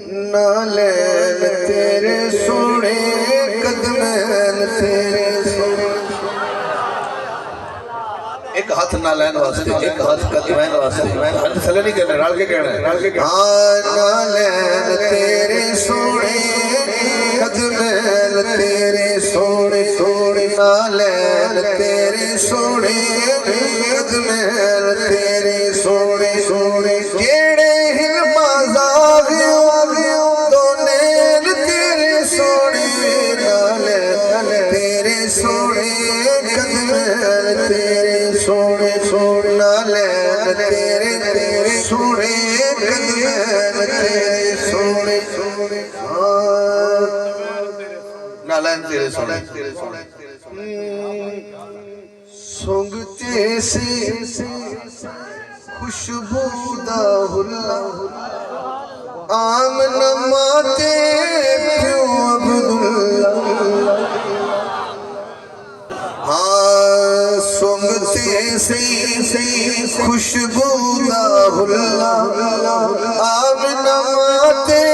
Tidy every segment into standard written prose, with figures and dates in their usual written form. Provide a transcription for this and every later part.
नालैन तेरे सोने कदमैन तेरे सोने। एक हाथ नालैन वास्ते, एक हाथ कदमैन वास्ते, हाथ थले नहीं कहना, रल के कहना है, रल के कहना। हाँ नालैन तेरे सोने कदमैन तेरे सोने सोने। नालैन तेरे सोने कदमैन तेरे सोने सोने। जेड़े हिल बाज़ार दोनेल तेरे सोने। नालैन तेरे सोने कदमैन तेरे सोने सोने। नालैन तेरे तेरे सोने कदमैन तेरे सोने सोने। नालैन तेरे सोने तेरे सोने। सुंघते से खुशबू दा हुल्ला आमन माते प्यो अब्दुल्ला। हाँ सुंघते से खुशबू दा हुल्ला आमन माते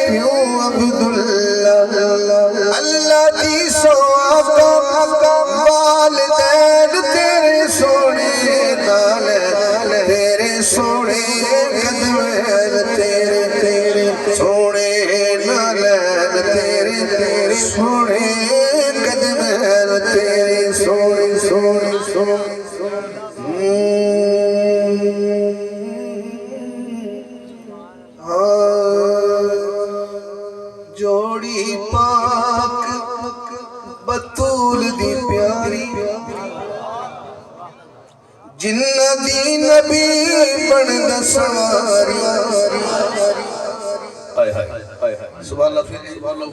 प्यो अब्दुल्ला। अल्लाह दी सौआब वालिदैन तेरे सोने। नालैन तेरे सोने कदमैन तेरे तेरे सोने। नालैन तेरे तेरे सोने कदमैन तेरे सोने सोने सोने। जोड़ी पाक बतूल दी प्यारी जिन्ना दी नबी बनदा सवारी। हाय हाय हाय हाय सुभान अल्लाह। फिर सुभान अल्लाह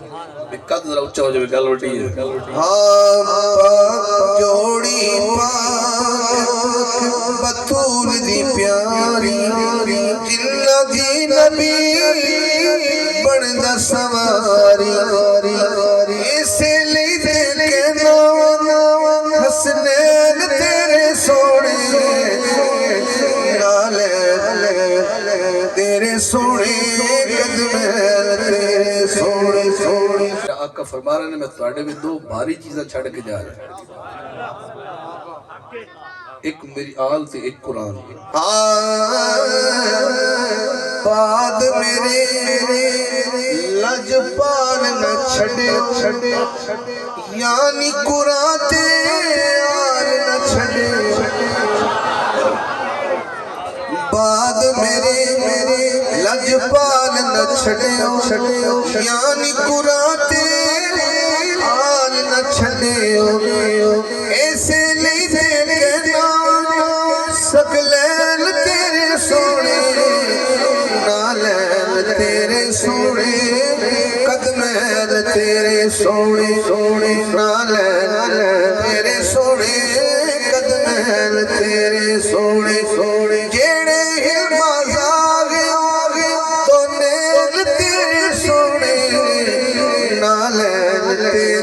कद जरा ऊंचा हो जाए, गल उल्टी है। हाँ जोड़ी पाक बतूल दी प्यारी जिन्ना दी नबी बनदा सवारी। इसलिए तेरे नाम हसनैन तेरे सोने। नालैन तेरे सोने कदमैन तेरे सोने सोने। आका फरमा रहे ने मैं तुहाडे विच दो भारी चीज़ां छड़ के जा रहा। एक मेरी आल ते एक कुरान। बाद मेरे लजपाल न छड़े छड़े यानी कुरान ते आल न छड़े। बाद मेरे लजपाल न छड़े यानी कुरान ते आल न छड़े। ऐसे नहीं तेरे सकलैन तेरे सोने। नालैन तेरे सोने कदमैन तेरे सोने सोने। नालैन तेरे सोने कदमैन तेरे सोने सोने। जेड़े हिल बाज़ार दोनेल तेरे सोने। नालैन तेरे